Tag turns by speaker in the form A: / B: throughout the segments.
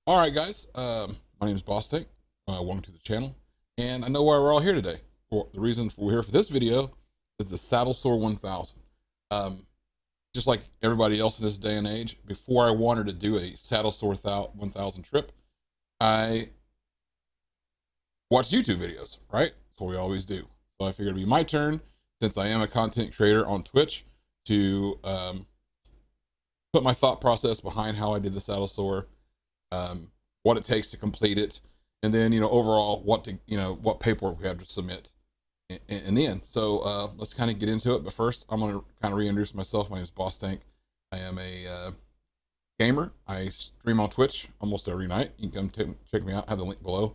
A: All right, guys. My name is Boss Tank. Welcome to the channel, and I know why we're all here today. The reason we're here for this video is the Saddle Sore 1000. Um, just like everybody else in this day and age, before I wanted to do a Saddle Sore 1000 trip, I watched YouTube videos. Right, that's what we always do. So I figured it'd be my turn, since I am a content creator on Twitch, to put my thought process behind how I did the Saddle Sore. What it takes to complete it, and then overall what paperwork we have to submit in the end. So let's kind of get into it. But first, I'm going to kind of reintroduce myself. My name is Boss Tank. I am a gamer. I stream on Twitch almost every night. You can come check me out. I have the link below.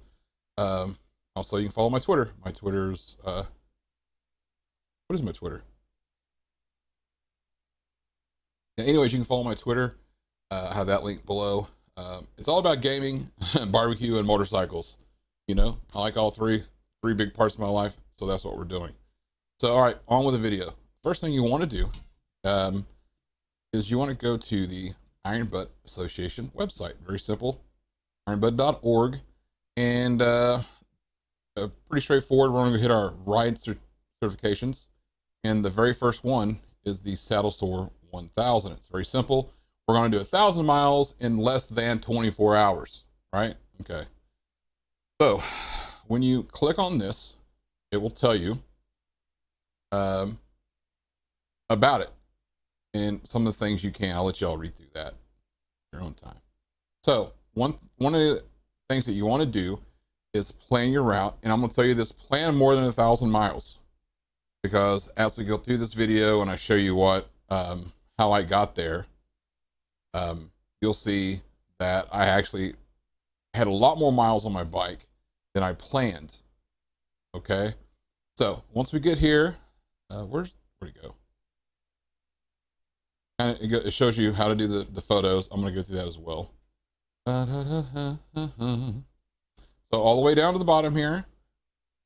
A: Also, you can follow my Twitter. My Twitter's what is my Twitter? Yeah, anyways, you can follow my Twitter. I have that link below. It's all about gaming, barbecue, and motorcycles. I like all three big parts of my life, so that's what we're doing. So, all right, on with the video. First thing you want to do is you want to go to the Iron Butt Association website. Very simple, ironbutt.org, and pretty straightforward. We're going to hit our ride certifications, and the very first one is the Saddle Sore 1000. It's very simple. We're going to do 1,000 miles in less than 24 hours, right? Okay. So when you click on this, it will tell you about it and some of the things you can. I'll let y'all read through that at your own time. So one of the things that you want to do is plan your route. And I'm going to tell you this: plan more than 1,000 miles, because as we go through this video and I show you how I got there, you'll see that I actually had a lot more miles on my bike than I planned. Okay, so once we get here, where'd it go? And it shows you how to do the photos. I'm going to go through that as well. So all the way down to the bottom here,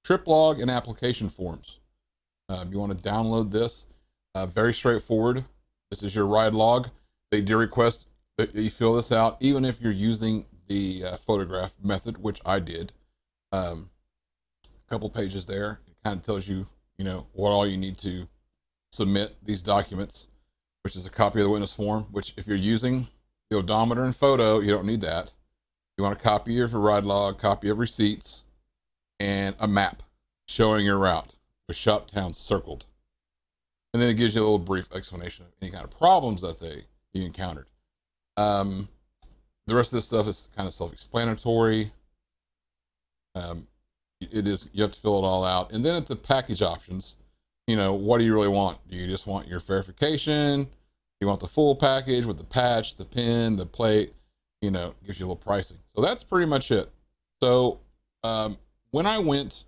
A: trip log and application forms. You want to download this. Very straightforward. This is your ride log. They do request that you fill this out, even if you're using the photograph method, which I did. A couple pages there. It kind of tells you, what all you need to submit these documents, which is a copy of the witness form, which if you're using the odometer and photo, you don't need that. You want a copy of your ride log, copy of receipts, and a map showing your route with shop towns circled. And then it gives you a little brief explanation of any kind of problems that you encountered. The rest of this stuff is kind of self-explanatory. You have to fill it all out. And then at the package options, what do you really want? Do you just want your verification? You want the full package with the patch, the pin, the plate? Gives you a little pricing. So that's pretty much it. So when I went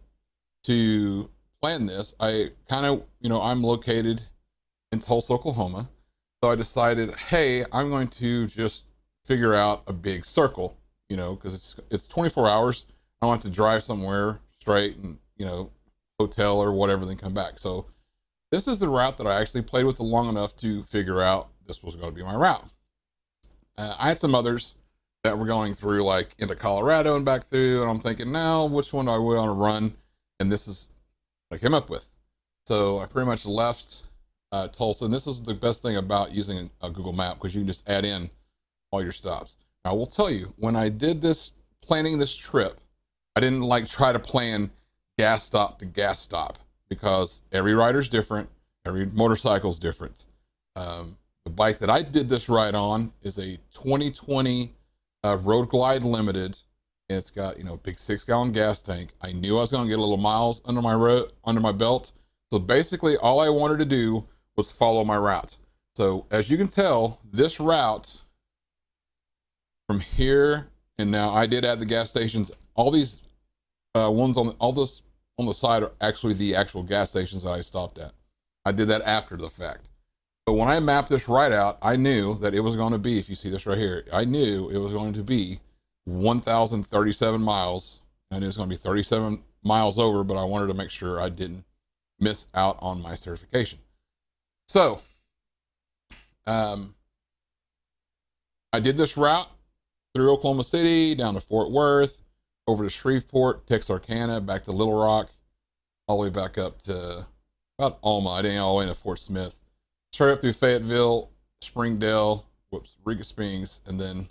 A: to plan this, I kind of, I'm located in Tulsa, Oklahoma. So I decided, hey, I'm going to just figure out a big circle, because it's 24 hours. I don't have to drive somewhere straight and, hotel or whatever, then come back. So this is the route that I actually played with long enough to figure out this was going to be my route. I had some others that were going through like into Colorado and back through, and I'm thinking, now which one do I want to run? And this is what I came up with. So I pretty much left Tulsa, and this is the best thing about using a Google map, because you can just add in all your stops. Now I will tell you, when I did planning this trip, I didn't try to plan gas stop to gas stop, because every rider's different, every motorcycle's different. The bike that I did this ride on is a 2020 Road Glide Limited, and it's got a big 6-gallon gas tank. I knew I was going to get a little miles under my belt, so basically all I wanted to do was follow my route. So as you can tell, this route from here, and now I did add the gas stations. All these ones on the side are actually the actual gas stations that I stopped at. I did that after the fact. But when I mapped this ride out, I knew that it was going to be, if you see this right here, I knew it was going to be 1,037 miles. I knew it was going to be 37 miles over, but I wanted to make sure I didn't miss out on my certification. So, I did this route through Oklahoma City, down to Fort Worth, over to Shreveport, Texarkana, back to Little Rock, all the way back up to about Alma. I didn't all the way to Fort Smith. Straight up through Fayetteville, Springdale, Riga Springs, and then,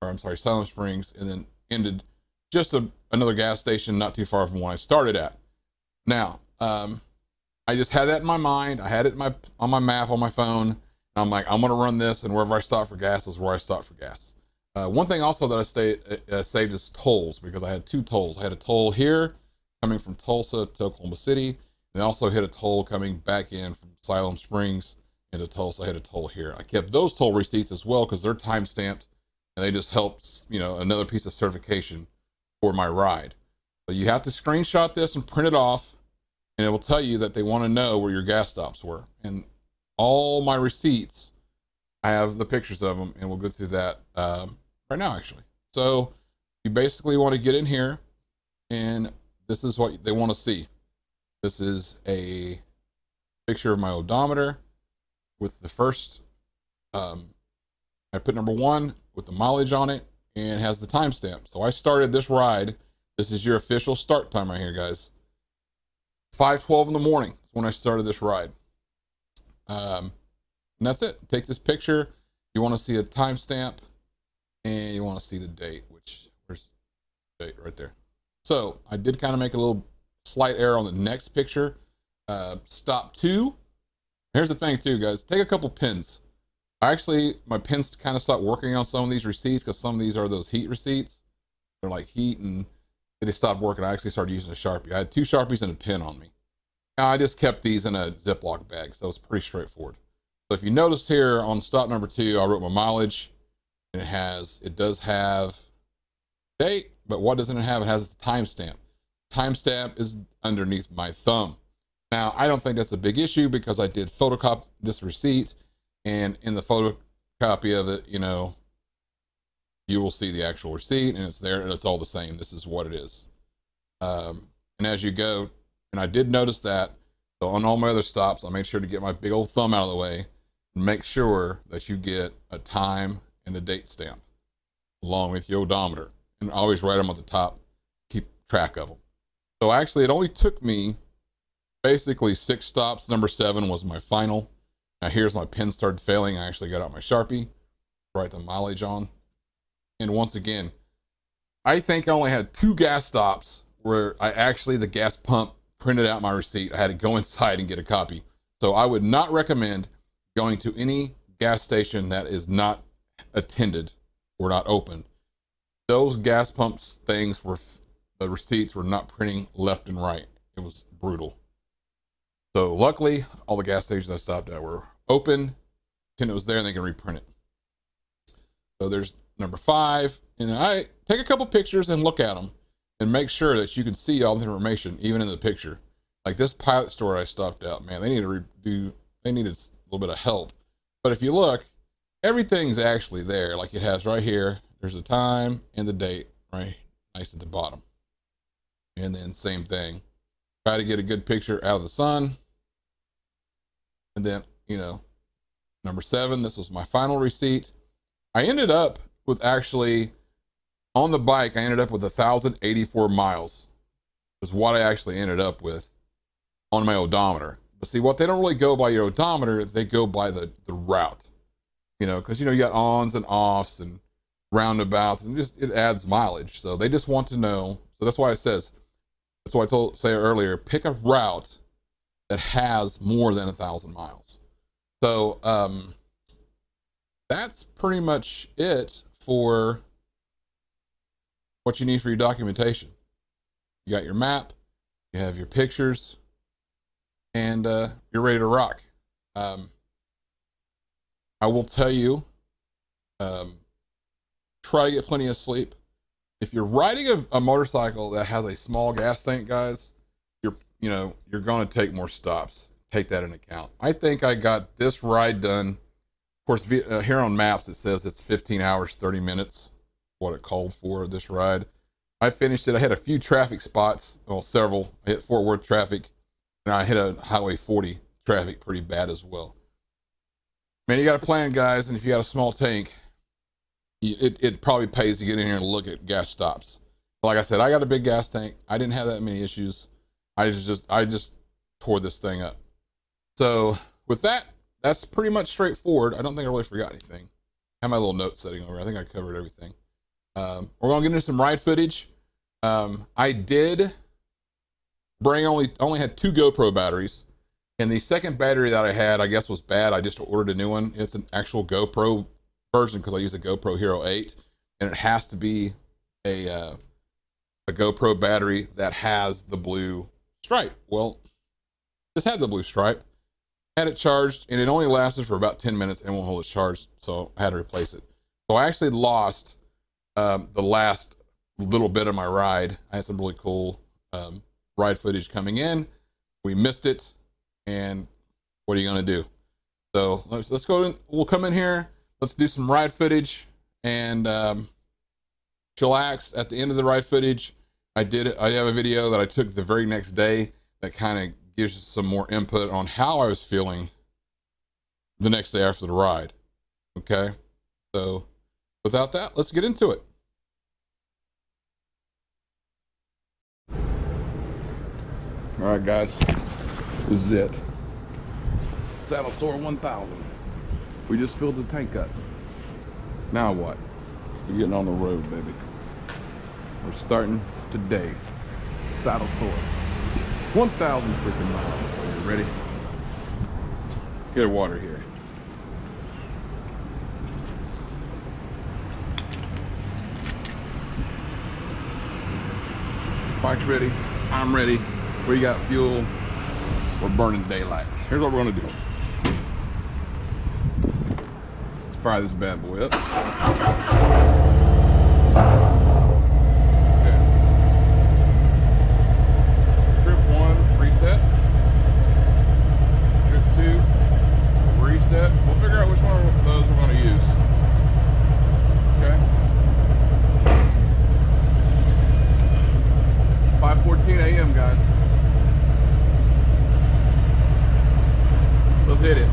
A: or I'm sorry, Silent Springs, and then ended just another gas station not too far from where I started at. Now, I just had that in my mind. I had it on my map on my phone. And I'm like, I'm going to run this, and wherever I stop for gas is where I stop for gas. One thing also that I saved is tolls, because I had 2 tolls. I had a toll here coming from Tulsa to Oklahoma City, and I also hit a toll coming back in from Siloam Springs into Tulsa. I hit a toll here. I kept those toll receipts as well because they're time stamped, and they just help, another piece of certification for my ride. So you have to screenshot this and print it off, and it will tell you that they want to know where your gas stops were. And all my receipts, I have the pictures of them, and we'll go through that right now, actually. So you basically want to get in here, and this is what they want to see. This is a picture of my odometer with the first, I put number 1 with the mileage on it, and it has the timestamp. So I started this ride. This is your official start time right here, guys. 5:12 in the morning is when I started this ride. And that's it. Take this picture. You want to see a timestamp, and you want to see the date, where's the date right there. So I did kind of make a little slight error on the next picture. Stop 2. Here's the thing too, guys. Take a couple pins. My pins kind of stopped working on some of these receipts because some of these are those heat receipts. They're like heat, and they stopped working. I actually started using a Sharpie. I had 2 Sharpies and a pin on me. Now I just kept these in a Ziploc bag, so it's pretty straightforward. So if you notice here on stop number 2, I wrote my mileage, and it does have date, but what doesn't it have? It has the timestamp. Timestamp is underneath my thumb. Now, I don't think that's a big issue because I did photocopy this receipt, and in the photocopy of it, you will see the actual receipt, and it's there, and it's all the same. This is what it is. And as you go, and I did notice that, so on all my other stops, I made sure to get my big old thumb out of the way and make sure that you get a time and a date stamp along with your odometer, and always write them at the top, keep track of them. So actually, it only took me basically 6 stops. Number 7 was my final. Now here's my pen started failing. I actually got out my Sharpie, write the mileage on. And once again, I think I only had 2 gas stops where the gas pump printed out my receipt. I had to go inside and get a copy. So I would not recommend going to any gas station that is not attended or not open. Those gas pumps things the receipts were not printing left and right. It was brutal. So luckily, all the gas stations I stopped at were open, and it was there, and they can reprint it. So there's number 5, and I take a couple pictures and look at them and make sure that you can see all the information, even in the picture. Like this Pilot store I stopped at, man, they needed a little bit of help. But if you look, everything's actually there. Like it has right here, there's the time and the date right nice at the bottom. And then same thing. Try to get a good picture out of the sun. And then, number 7, this was my final receipt. I ended up with on the bike, I ended up with 1,084 miles is what I actually ended up with on my odometer. But see, what they don't really go by your odometer, they go by the route, because, you got ons and offs and roundabouts, and it adds mileage. So they just want to know. So that's why that's why I say earlier, pick a route that has more than 1,000 miles. So that's pretty much it for what you need for your documentation. You got your map, you have your pictures, and you're ready to rock. I will tell you, try to get plenty of sleep. If you're riding a motorcycle that has a small gas tank, guys, you're going to take more stops. Take that into account. I think I got this ride done. Of course, here on maps, it says it's 15 hours, 30 minutes, what it called for this ride. I finished it. I had a few traffic spots, well, several. I hit Fort Worth traffic, and I hit a Highway 40 traffic pretty bad as well. Man, you got a plan, guys, and if you got a small tank, it probably pays to get in here and look at gas stops. Like I said, I got a big gas tank. I didn't have that many issues. I just tore this thing up. So with that, that's pretty much straightforward. I don't think I really forgot anything. I have my little note setting over. I think I covered everything. We're gonna get into some ride footage. I did bring only had 2 GoPro batteries, and the second battery that I had, I guess, was bad. I just ordered a new one. It's an actual GoPro version because I use a GoPro Hero 8, and it has to be a GoPro battery that has the blue stripe. Well, this had the blue stripe, had it charged, and it only lasted for about 10 minutes and won't hold its charge, so I had to replace it. So I actually lost the last little bit of my ride. I had some really cool ride footage coming in. We missed it, and what are you gonna do? So let's go in. We'll come in here. Let's do some ride footage and chillax. At the end of the ride footage, I have a video that I took the very next day that kind of gives you some more input on how I was feeling the next day after the ride. Okay, so without that, let's get into it. All right, guys, this is it. Saddle Sore 1000. We just filled the tank up. Now what? We're getting on the road, baby. We're starting today. Saddle Sore 1,000 freaking miles. Are you ready? Get water here. Bike's ready. I'm ready. We got fuel. We're burning daylight. Here's what we're gonna do. Let's fire this bad boy up. Okay. Trip 1, reset. Trip 2, reset. We'll figure out which one of those we're gonna use. Okay. 5:14 a.m. guys. Let's hit it.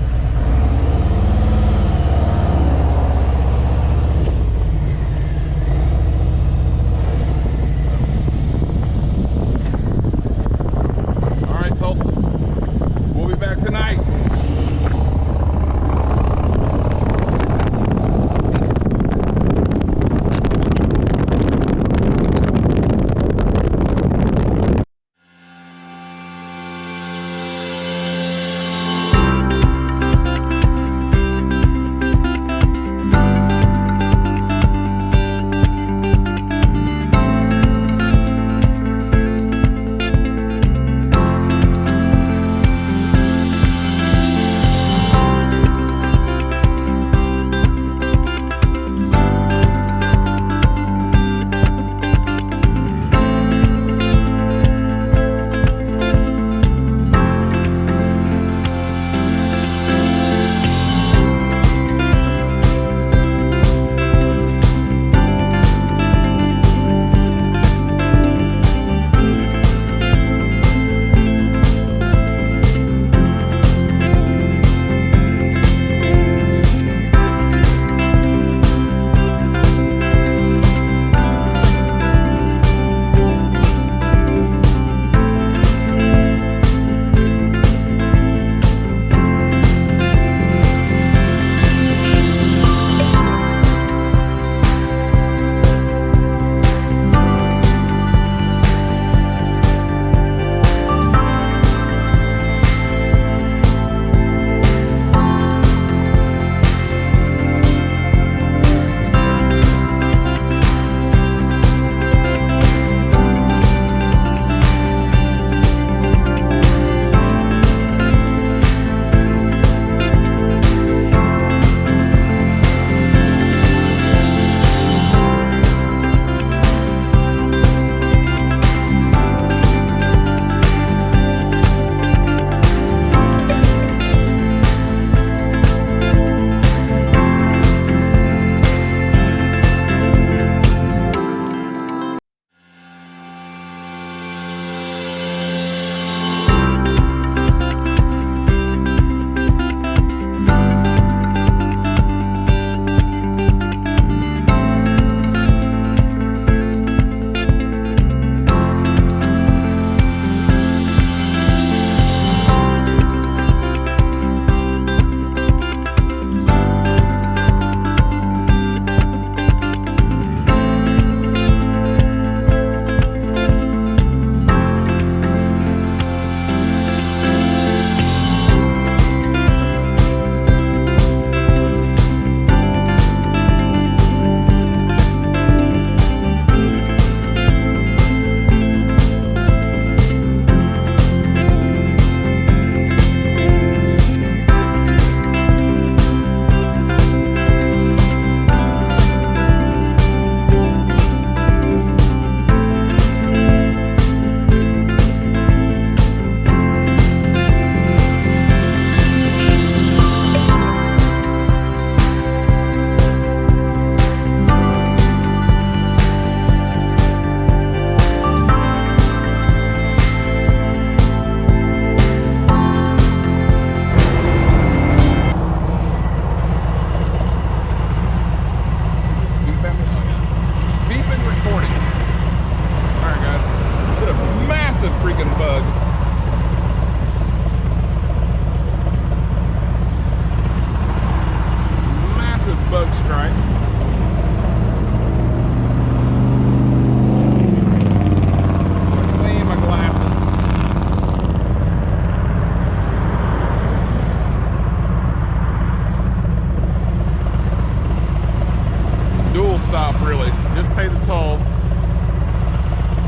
A: stop really. Just pay the toll.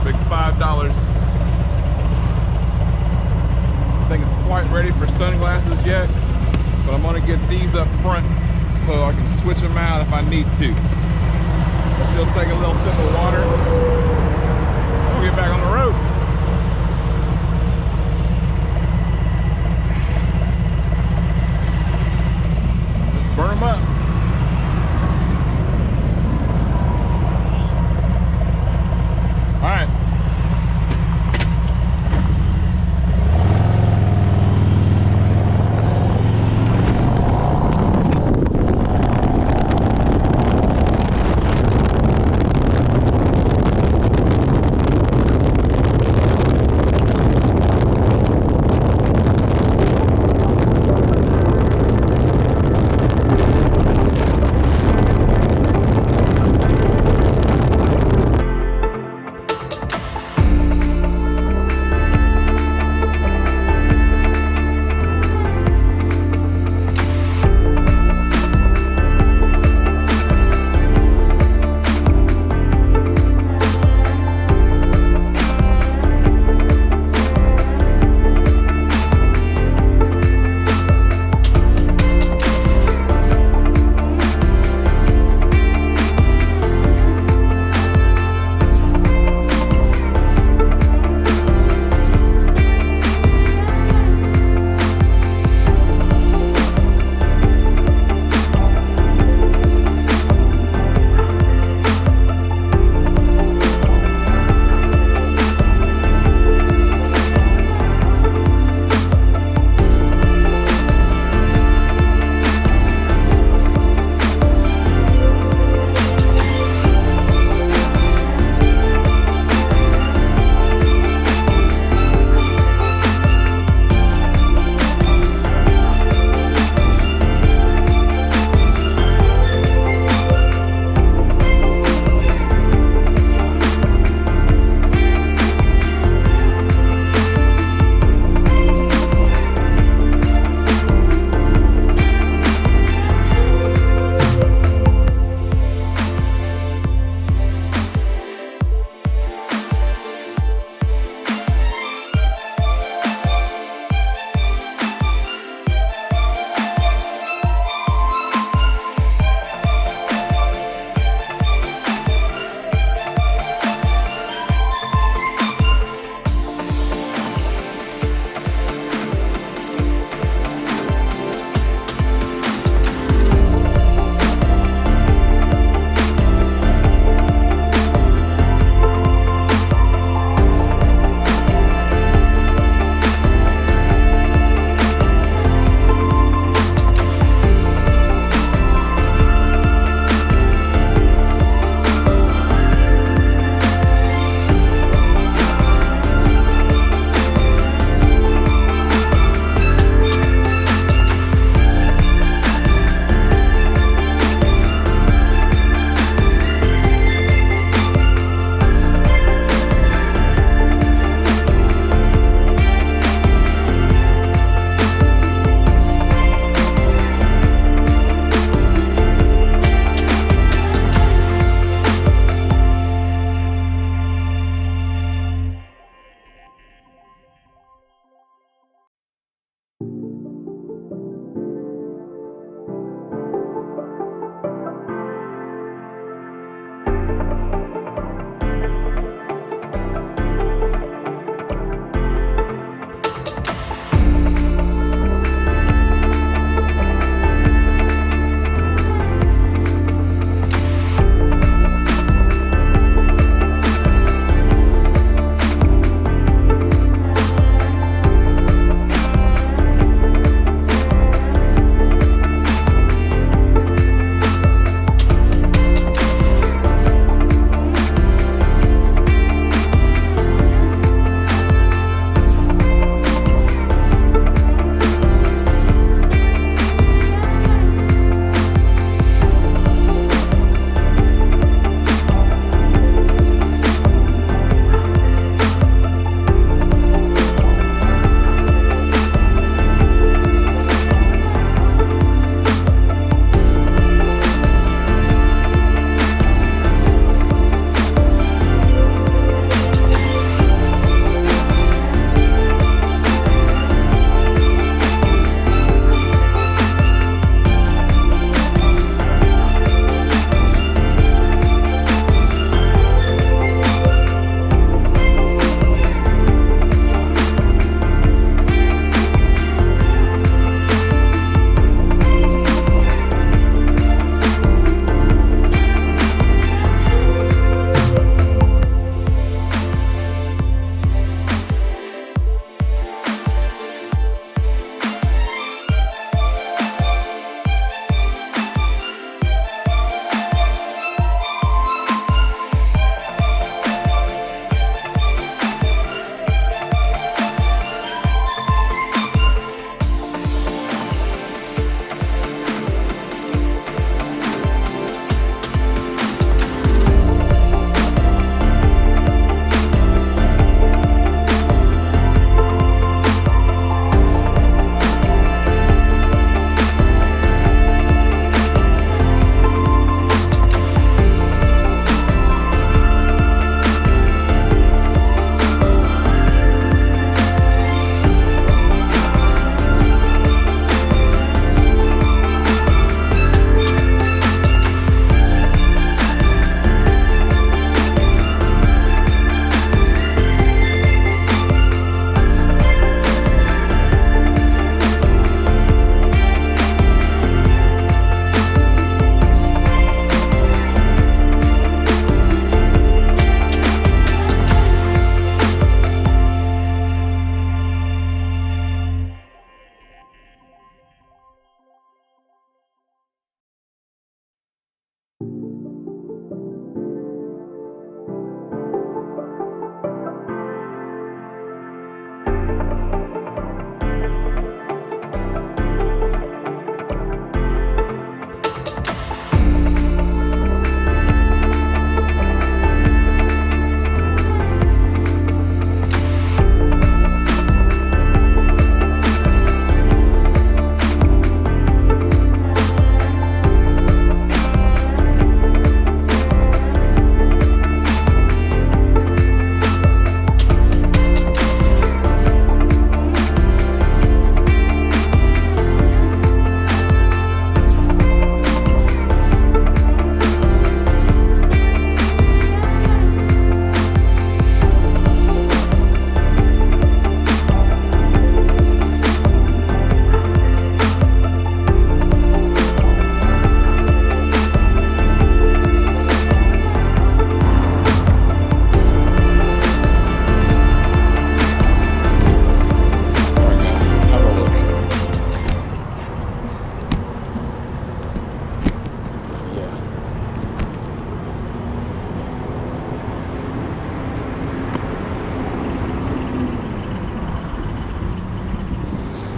A: Big $5. I think it's quite ready for sunglasses yet, but I'm gonna get these up front so I can switch them out if I need to. Still take a little sip of water. We'll get back on the road. Just burn them up. All right.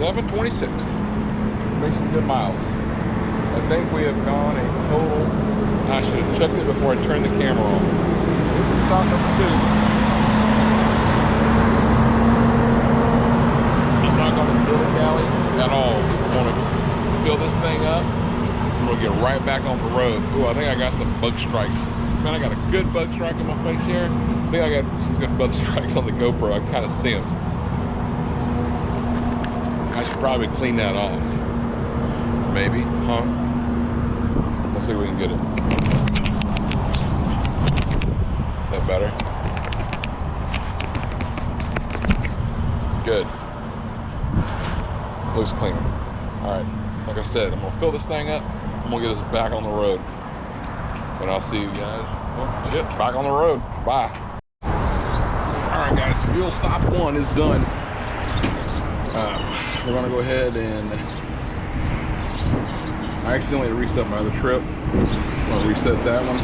A: 11:26. Make some good miles. I think we have gone a total. I should have checked it before I turned the camera on. This is stop number 2. I'm not going to dilly dally at all. I'm going to fill this thing up. I'm going to get right back on the road. Ooh, I think I got some bug strikes. Man, I got a good bug strike in my face here. I think I got some good bug strikes on the GoPro. I can kind of see them. I should probably clean that off. Maybe, huh? Let's see if we can get it. Is that better? Good. Looks cleaner. All right, like I said, I'm gonna fill this thing up. I'm gonna get us back on the road. And I'll see you guys. Well, shit, back on the road. Bye. All right, guys, fuel stop 1 is done. We're gonna go ahead and I accidentally reset my other trip. I'm gonna reset that one.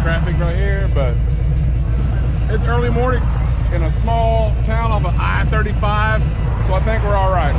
A: Traffic right here, but it's early morning in a small town off of I-35, so I think we're all right.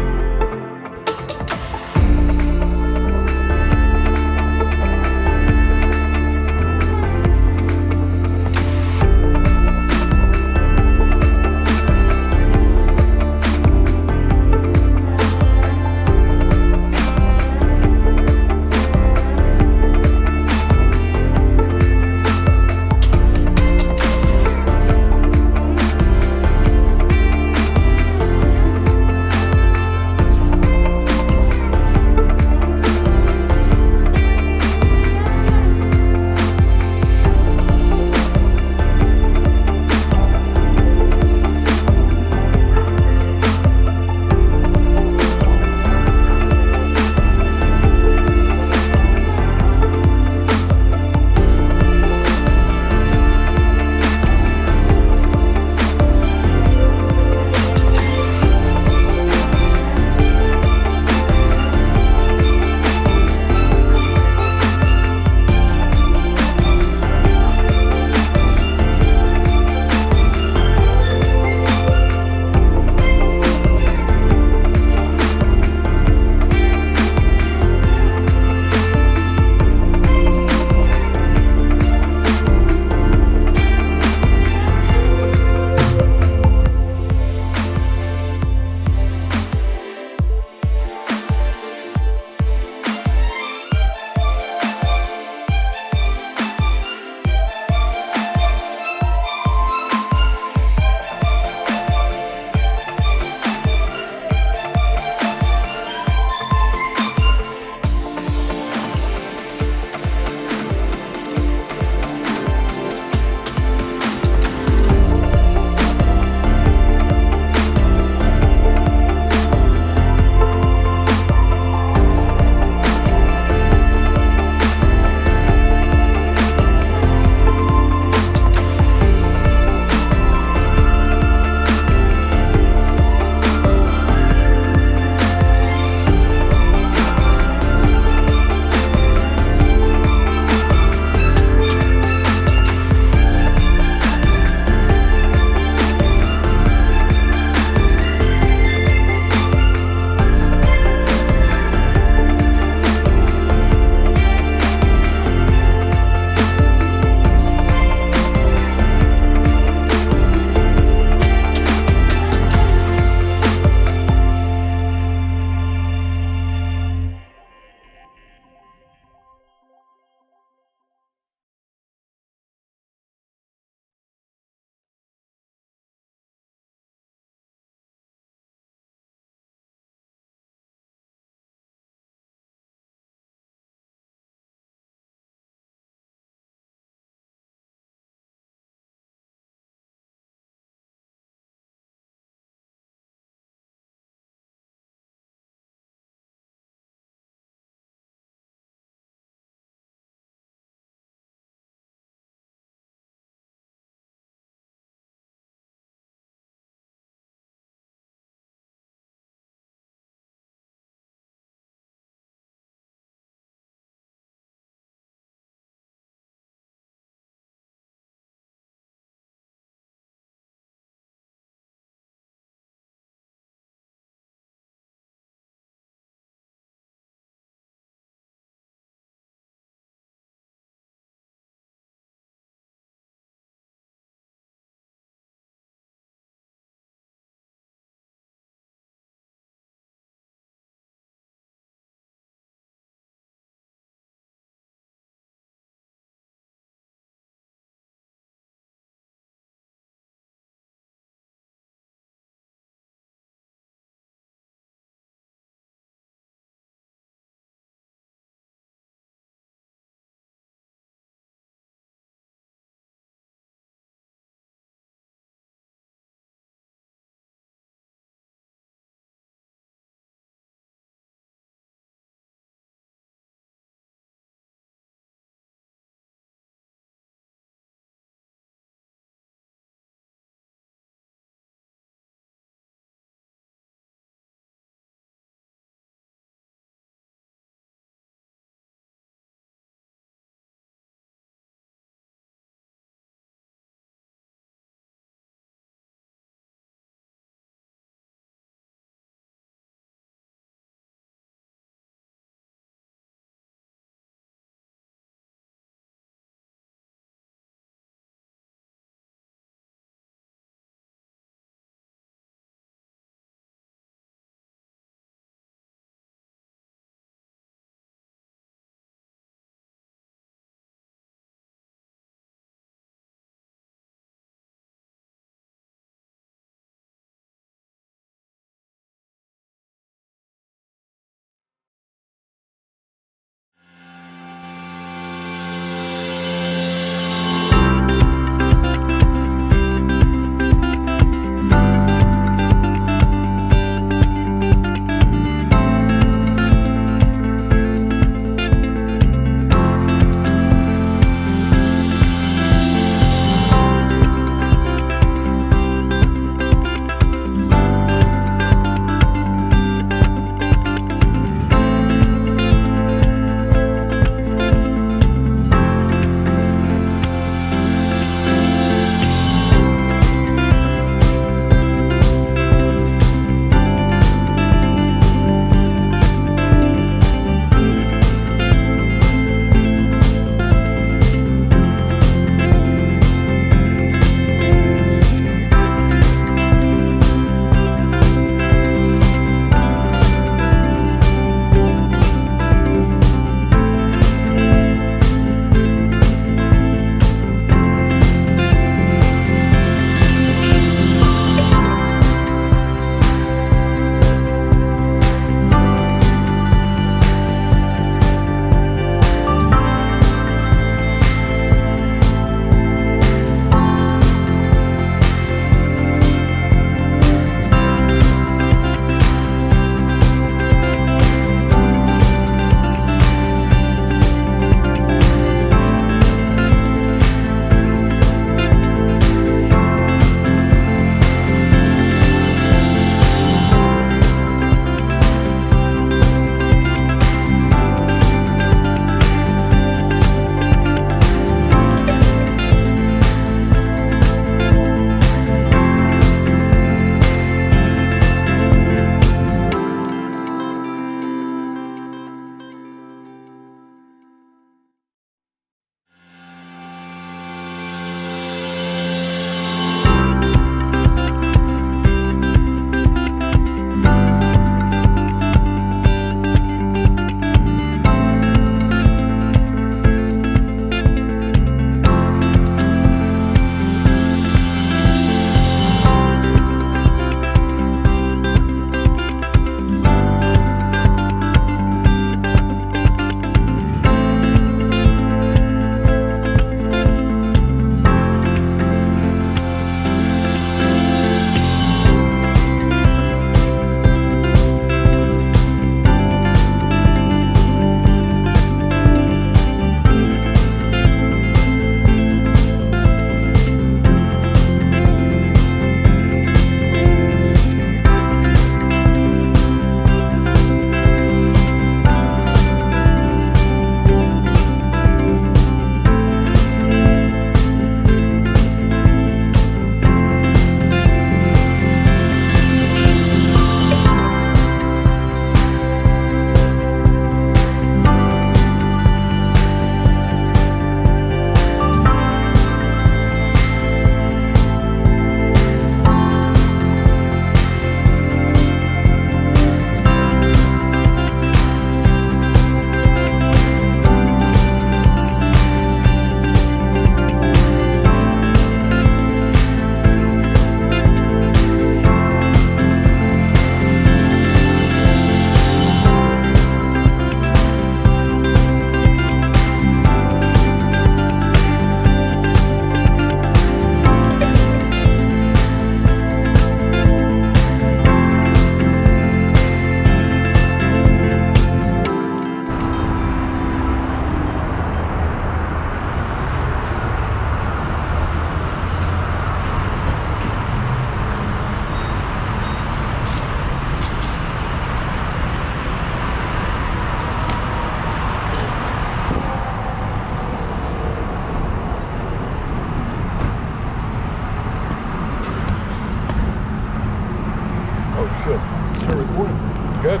A: Good.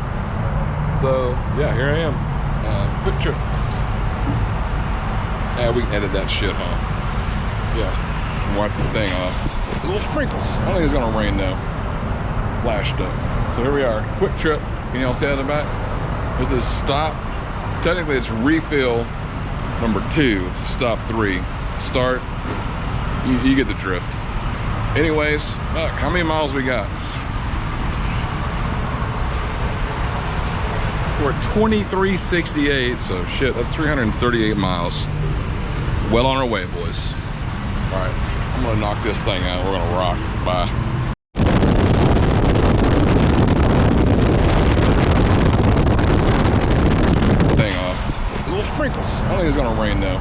A: So yeah, here I am. Quick trip. Yeah, we can edit that shit off. Yeah, wipe the thing off. Little sprinkles. I don't think it's gonna rain though. Flashed up. So here we are. Quick trip. Can y'all see that in the back? This is stop. Technically, it's refill number 2. It's stop 3. Start. You get the drift. Anyways, look, how many miles we got? We're at 2368, so shit, that's 338 miles. Well on our way, boys. All right, I'm gonna knock this thing out. We're gonna rock. Bye. Thing off. Little sprinkles. I don't think it's gonna rain though.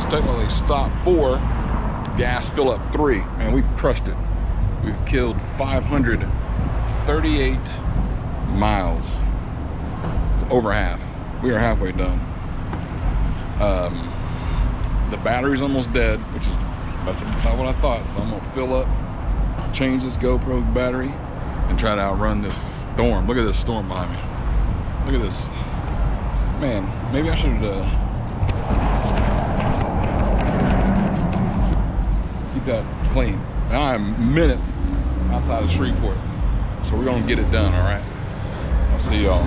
A: Technically stop 4, gas fill up 3, and we've crushed it. We've killed 538 miles, over half. We are halfway done. The battery's almost dead, that's not what I thought. So I'm gonna fill up, change this GoPro battery, and try to outrun this storm. Look at this storm behind me. Look at this, man. Maybe I should keep that clean. Now I'm minutes outside of Shreveport, so we're gonna get it done. All right, I'll see y'all.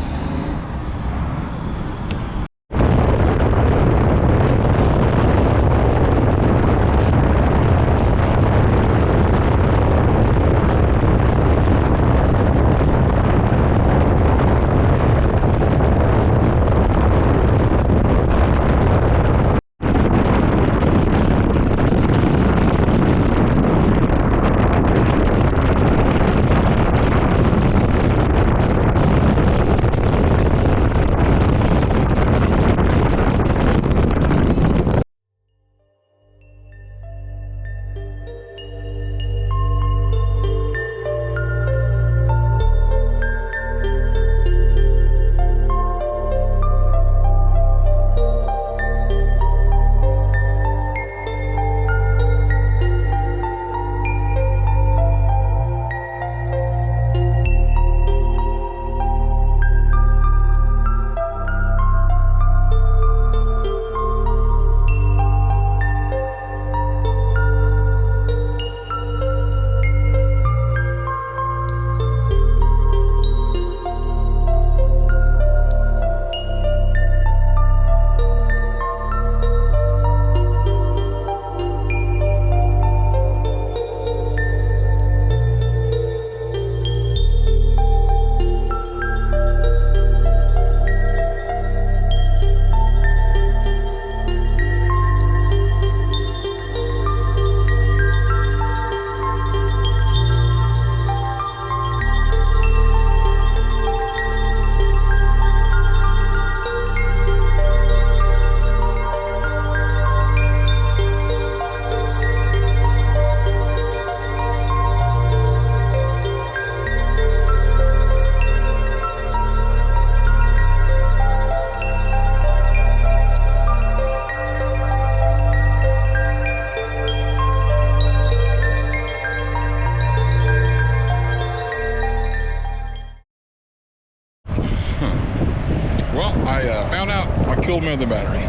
A: killed me with the battery.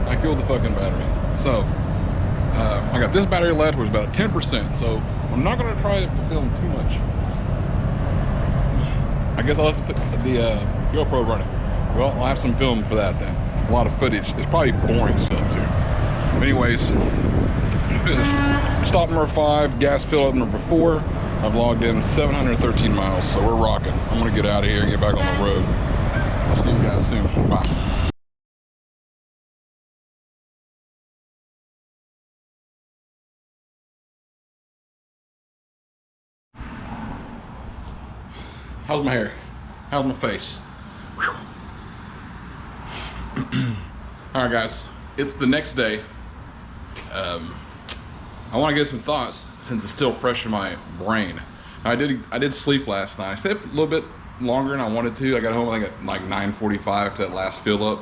A: I killed the fucking battery. So, I got this battery left, which is about 10%. So, I'm not gonna try to film too much. I guess I'll left the GoPro running. Well, I'll have some film for that then. A lot of footage. It's probably boring stuff too. Anyways, this is stop number 5, gas fill up number 4. I've logged in 713 miles, so we're rocking. I'm gonna get out of here and get back on the road. I'll see you guys soon. Bye. How's my hair? How's my face? All right, guys, it's the next day. I want to get some thoughts since it's still fresh in my brain. I did sleep last night. I slept a little bit longer than I wanted to. I got home I think at like 9:45 to that last fill up,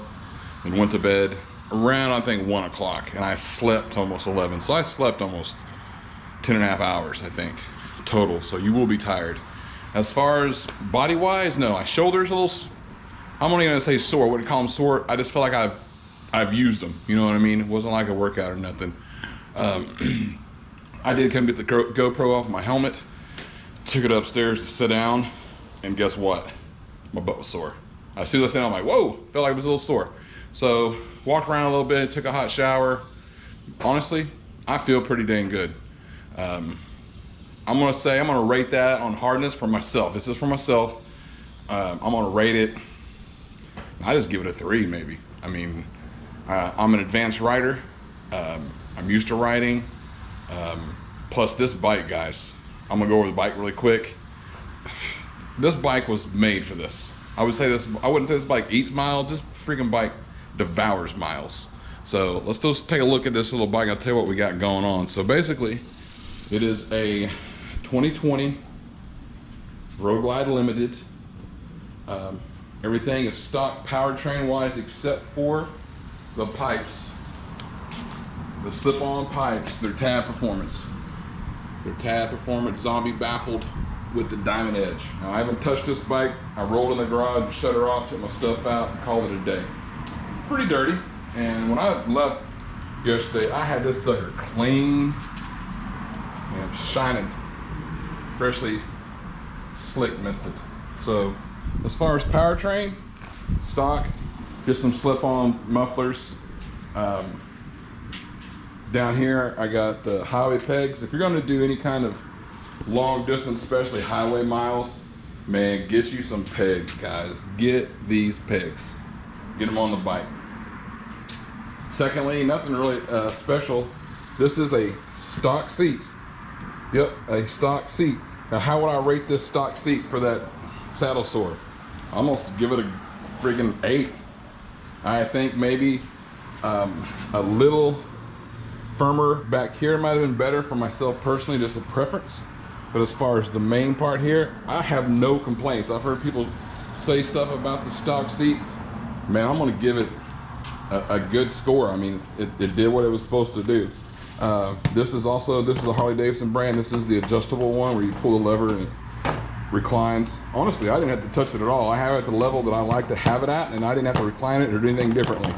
A: and went to bed around I think 1 o'clock, and I slept almost 11. So I slept almost 10 and a half hours, I think, total. So you will be tired. As far as body wise, no, my shoulders a little. I'm not even gonna say sore. I wouldn't call them sore. I just feel like I've used them. You know what I mean? It wasn't like a workout or nothing. I did come get the GoPro off my helmet, took it upstairs to sit down, and guess what? My butt was sore. As soon as I sat down, I'm like, whoa, felt like it was a little sore. So walked around a little bit, took a hot shower. Honestly, I feel pretty dang good. I'm gonna rate that on hardness for myself. This is for myself. I'm gonna rate it. I just give it a 3, maybe. I mean, I'm an advanced rider. I'm used to riding. Plus this bike, guys, I'm gonna go over the bike really quick. This bike was made for this. I wouldn't say this bike eats miles. This freaking bike devours miles. So let's just take a look at this little bike. I'll tell you what we got going on. So basically, it is a 2020 Road Glide Limited. Everything is stock powertrain wise except for the pipes. The slip-on pipes, they're Tab Performance. They're Tab Performance Zombie Baffled with the diamond edge. Now I haven't touched this bike. I rolled in the garage, shut her off, took my stuff out, and called it a day. Pretty dirty. And when I left yesterday, I had this sucker clean and shining, freshly slick misted. So as far as powertrain, stock, just some slip-on mufflers. Down here, I got the highway pegs. If you're gonna do any kind of long distance, especially highway miles, man, get you some pegs, guys. Get these pegs. Get them on the bike. Secondly, nothing really special. This is a stock seat. Yep, a stock seat. Now, how would I rate this stock seat for that saddle sore? I'm gonna give it a freaking 8. I think maybe a little firmer back here might have been better for myself personally, just a preference. But as far as the main part here, I have no complaints. I've heard people say stuff about the stock seats. Man, I'm gonna give it a good score. I mean, it did what it was supposed to do. This is a Harley-Davidson brand. This is the adjustable one where you pull the lever and it reclines. Honestly, I didn't have to touch it at all. I have it at the level that I like to have it at, and I didn't have to recline it or do anything differently.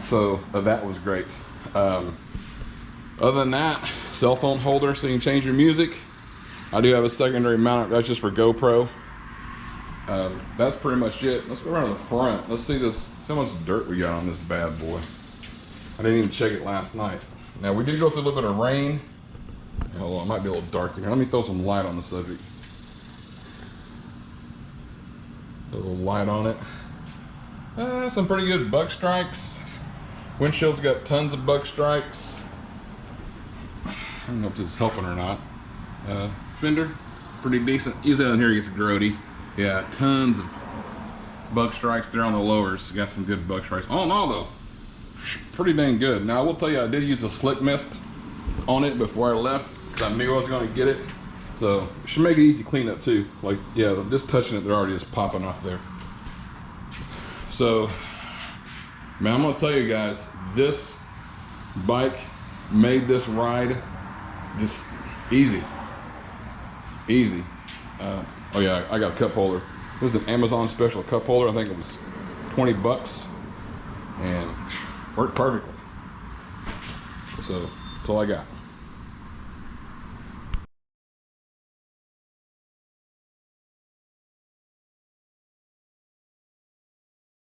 A: So that was great. Other than that, cell phone holder so you can change your music. I do have a secondary mount, that's just for GoPro. That's pretty much it. Let's go around to the front. Let's see how much dirt we got on this bad boy. I didn't even check it last night. Now we did go through a little bit of rain. Hold on, it might be a little dark in here. Let me throw some light on the subject. A little light on it. Some pretty good buck strikes. Windshield's got tons of buck strikes. I don't know if this is helping or not. Fender, pretty decent. Usually down here it gets grody. Yeah, tons of buck strikes there on the lowers. Got some good buck strikes. All in all though, pretty dang good. Now I will tell you, I did use a slick mist on it before I left because I knew I was going to get it. So it should make it easy cleanup too. Like, yeah, just touching it, they're already just popping off there. So, man, I'm going to tell you guys, this bike made this ride just easy. Easy. Oh yeah, I got a cup holder. This is an Amazon special cup holder. I think it was 20 bucks. and worked perfectly. So that's all I got.